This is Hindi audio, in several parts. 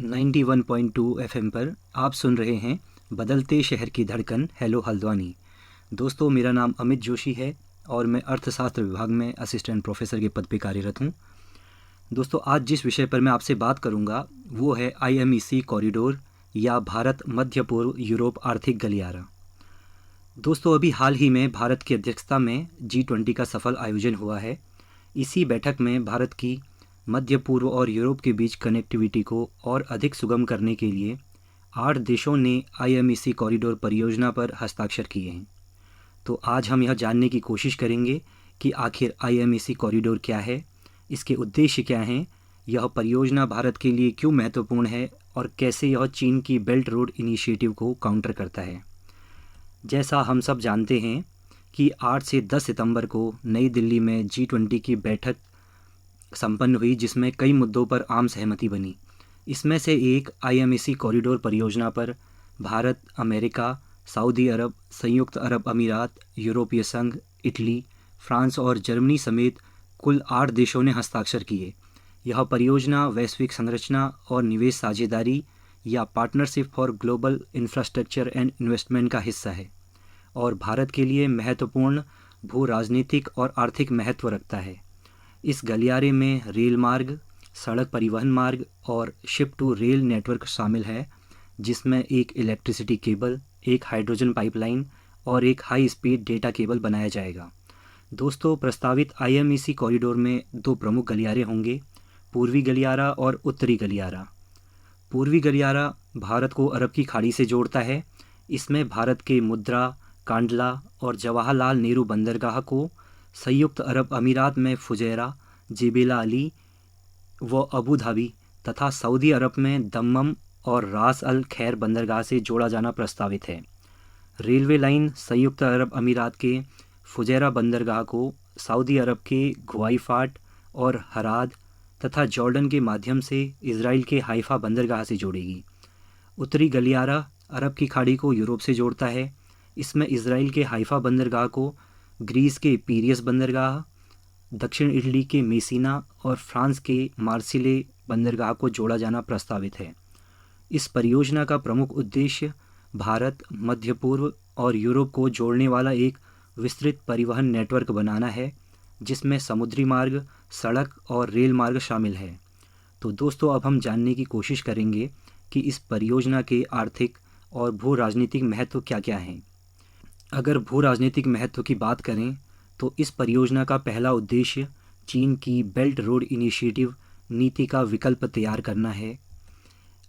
91.2 एफएम पर आप सुन रहे हैं बदलते शहर की धड़कन। हेलो हल्द्वानी। दोस्तों, मेरा नाम अमित जोशी है और मैं अर्थशास्त्र विभाग में असिस्टेंट प्रोफेसर के पद पर कार्यरत हूँ। दोस्तों, आज जिस विषय पर मैं आपसे बात करूँगा वो है IMEC कॉरिडोर या भारत मध्य पूर्व यूरोप आर्थिक गलियारा। दोस्तों, अभी हाल ही में भारत की अध्यक्षता में G20 का सफल आयोजन हुआ है। इसी बैठक में भारत की मध्य पूर्व और यूरोप के बीच कनेक्टिविटी को और अधिक सुगम करने के लिए 8 देशों ने IMEC कॉरिडोर परियोजना पर हस्ताक्षर किए हैं। तो आज हम यह जानने की कोशिश करेंगे कि आखिर IMEC कॉरिडोर क्या है, इसके उद्देश्य क्या हैं, यह परियोजना भारत के लिए क्यों महत्वपूर्ण है और कैसे यह चीन की बेल्ट रोड इनिशिएटिव को काउंटर करता है। जैसा हम सब जानते हैं कि 8 से 10 सितंबर को नई दिल्ली में G20 की बैठक संपन्न हुई, जिसमें कई मुद्दों पर आम सहमति बनी। इसमें से एक IMEC कॉरिडोर परियोजना पर भारत, अमेरिका, सऊदी अरब, संयुक्त अरब अमीरात, यूरोपीय संघ, इटली, फ्रांस और जर्मनी समेत कुल 8 देशों ने हस्ताक्षर किए। यह परियोजना वैश्विक संरचना और निवेश साझेदारी या partnership for global infrastructure and investment का हिस्सा है और भारत के लिए महत्वपूर्ण भू राजनीतिक और आर्थिक महत्व रखता है। इस गलियारे में रेल मार्ग, सड़क परिवहन मार्ग और शिप टू रेल नेटवर्क शामिल है, जिसमें एक इलेक्ट्रिसिटी केबल, एक हाइड्रोजन पाइपलाइन और एक हाई स्पीड डेटा केबल बनाया जाएगा। दोस्तों, प्रस्तावित IMEC कॉरिडोर में 2 प्रमुख गलियारे होंगे, पूर्वी गलियारा और उत्तरी गलियारा। पूर्वी गलियारा भारत को अरब की खाड़ी से जोड़ता है। इसमें भारत के मुद्रा, कांडला और जवाहरलाल नेहरू बंदरगाह को संयुक्त अरब अमीरात में फुजैरा, जेबेला अली व अबू धाबी तथा सऊदी अरब में दम्मम और रास अल खैर बंदरगाह से जोड़ा जाना प्रस्तावित है। रेलवे लाइन संयुक्त अरब अमीरात के फुजैरा बंदरगाह को सऊदी अरब के गुआइफाट और हराद तथा जॉर्डन के माध्यम से इजराइल के हाइफा बंदरगाह से जोड़ेगी। उत्तरी गलियारा अरब की खाड़ी को यूरोप से जोड़ता है। इसमें इजराइल के हाइफा बंदरगाह को ग्रीस के पीरियस बंदरगाह, दक्षिण इटली के मेसिना और फ्रांस के मार्सिले बंदरगाह को जोड़ा जाना प्रस्तावित है। इस परियोजना का प्रमुख उद्देश्य भारत, मध्य पूर्व और यूरोप को जोड़ने वाला एक विस्तृत परिवहन नेटवर्क बनाना है, जिसमें समुद्री मार्ग, सड़क और रेल मार्ग शामिल है। तो दोस्तों, अब हम जानने की कोशिश करेंगे कि इस परियोजना के आर्थिक और भू राजनीतिक महत्व क्या क्या हैं। अगर भू राजनीतिक महत्व की बात करें तो इस परियोजना का पहला उद्देश्य चीन की बेल्ट रोड इनिशिएटिव नीति का विकल्प तैयार करना है।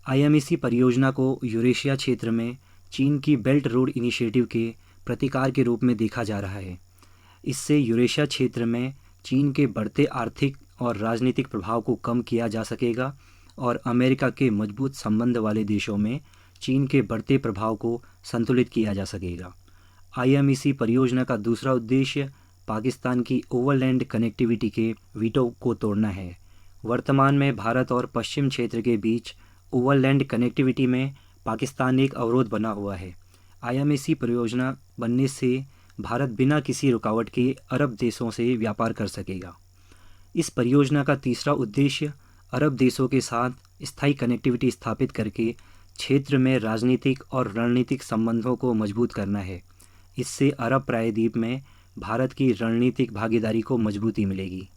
IMEC परियोजना को यूरेशिया क्षेत्र में चीन की बेल्ट रोड इनिशिएटिव के प्रतिकार के रूप में देखा जा रहा है। इससे यूरेशिया क्षेत्र में चीन के बढ़ते आर्थिक और राजनीतिक प्रभाव को कम किया जा सकेगा और अमेरिका के मजबूत संबंध वाले देशों में चीन के बढ़ते प्रभाव को संतुलित किया जा सकेगा। IMEC परियोजना का दूसरा उद्देश्य पाकिस्तान की ओवरलैंड कनेक्टिविटी के वीटो को तोड़ना है। वर्तमान में भारत और पश्चिम क्षेत्र के बीच ओवरलैंड कनेक्टिविटी में पाकिस्तान एक अवरोध बना हुआ है। IMEC परियोजना बनने से भारत बिना किसी रुकावट के अरब देशों से व्यापार कर सकेगा। इस परियोजना का तीसरा उद्देश्य अरब देशों के साथ स्थायी कनेक्टिविटी स्थापित करके क्षेत्र में राजनीतिक और रणनीतिक संबंधों को मजबूत करना है। इससे अरब प्रायद्वीप में भारत की रणनीतिक भागीदारी को मजबूती मिलेगी।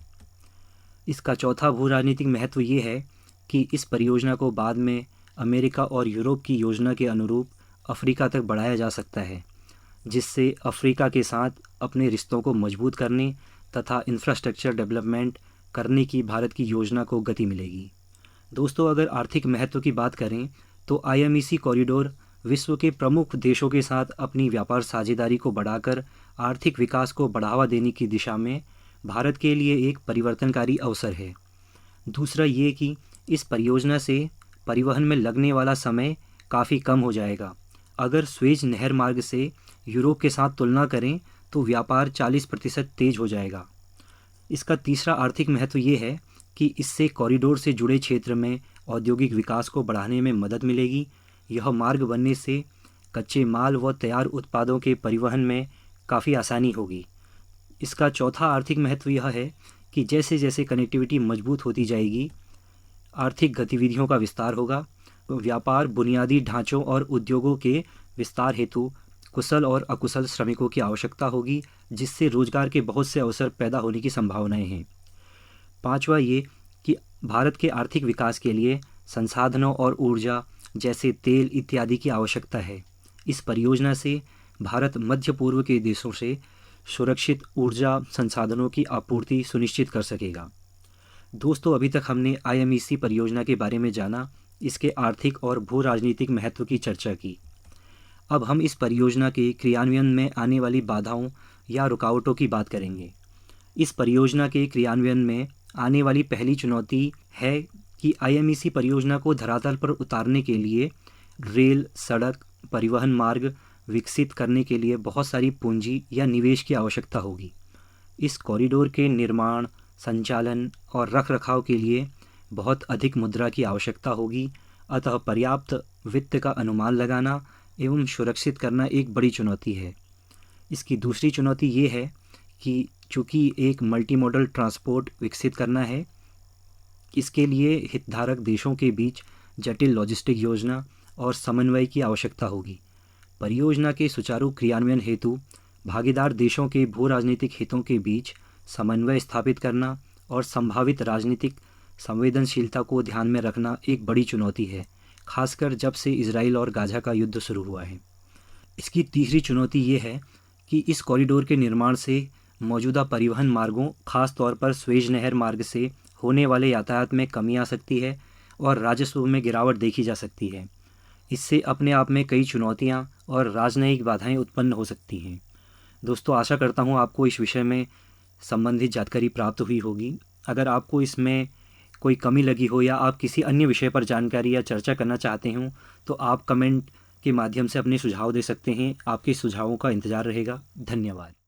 इसका चौथा भू राजनीतिक महत्व ये है कि इस परियोजना को बाद में अमेरिका और यूरोप की योजना के अनुरूप अफ्रीका तक बढ़ाया जा सकता है, जिससे अफ्रीका के साथ अपने रिश्तों को मजबूत करने तथा इंफ्रास्ट्रक्चर डेवलपमेंट करने की भारत की योजना को गति मिलेगी। दोस्तों, अगर आर्थिक महत्व की बात करें तो IMEC कॉरिडोर विश्व के प्रमुख देशों के साथ अपनी व्यापार साझेदारी को बढ़ाकर आर्थिक विकास को बढ़ावा देने की दिशा में भारत के लिए एक परिवर्तनकारी अवसर है। दूसरा ये कि इस परियोजना से परिवहन में लगने वाला समय काफ़ी कम हो जाएगा। अगर स्वेज नहर मार्ग से यूरोप के साथ तुलना करें तो व्यापार 40% तेज हो जाएगा। इसका तीसरा आर्थिक महत्व ये है कि इससे कॉरिडोर से जुड़े क्षेत्र में औद्योगिक विकास को बढ़ाने में मदद मिलेगी। यह मार्ग बनने से कच्चे माल व तैयार उत्पादों के परिवहन में काफ़ी आसानी होगी। इसका चौथा आर्थिक महत्व यह है कि जैसे जैसे कनेक्टिविटी मजबूत होती जाएगी, आर्थिक गतिविधियों का विस्तार होगा व्यापार बुनियादी ढांचों और उद्योगों के विस्तार हेतु कुशल और अकुशल श्रमिकों की आवश्यकता होगी, जिससे रोजगार के बहुत से अवसर पैदा होने की संभावनाएं हैं। पांचवा ये कि भारत के आर्थिक विकास के लिए संसाधनों और ऊर्जा जैसे तेल इत्यादि की आवश्यकता है। इस परियोजना से भारत मध्य पूर्व के देशों से सुरक्षित ऊर्जा संसाधनों की आपूर्ति सुनिश्चित कर सकेगा। दोस्तों, अभी तक हमने IMEC परियोजना के बारे में जाना, इसके आर्थिक और भू राजनीतिक महत्व की चर्चा की। अब हम इस परियोजना के क्रियान्वयन में आने वाली बाधाओं या रुकावटों की बात करेंगे। इस परियोजना के क्रियान्वयन में आने वाली पहली चुनौती है कि IMEC परियोजना को धरातल पर उतारने के लिए रेल, सड़क, परिवहन मार्ग विकसित करने के लिए बहुत सारी पूंजी या निवेश की आवश्यकता होगी। इस कॉरिडोर के निर्माण, संचालन और रखरखाव के लिए बहुत अधिक मुद्रा की आवश्यकता होगी। अतः पर्याप्त वित्त का अनुमान लगाना एवं सुरक्षित करना एक बड़ी चुनौती है। इसकी दूसरी चुनौती ये है कि चूँकि एक मल्टी मॉडल ट्रांसपोर्ट विकसित करना है, इसके लिए हितधारक देशों के बीच जटिल लॉजिस्टिक योजना और समन्वय की आवश्यकता होगी। परियोजना के सुचारू क्रियान्वयन हेतु भागीदार देशों के भू राजनीतिक हितों के बीच समन्वय स्थापित करना और संभावित राजनीतिक संवेदनशीलता को ध्यान में रखना एक बड़ी चुनौती है, खासकर जब से इजराइल और गाजा का युद्ध शुरू हुआ है। इसकी तीसरी चुनौती ये है कि इस कॉरिडोर के निर्माण से मौजूदा परिवहन मार्गों, खास तौर पर स्वेज नहर मार्ग से होने वाले यातायात में कमी आ सकती है और राजस्व में गिरावट देखी जा सकती है। इससे अपने आप में कई चुनौतियां और राजनयिक बाधाएं उत्पन्न हो सकती हैं। दोस्तों, आशा करता हूं आपको इस विषय में संबंधित जानकारी प्राप्त हुई होगी। अगर आपको इसमें कोई कमी लगी हो या आप किसी अन्य विषय पर जानकारी या चर्चा करना चाहते हों, तो आप कमेंट के माध्यम से अपने सुझाव दे सकते हैं। आपके सुझावों का इंतज़ार रहेगा। धन्यवाद।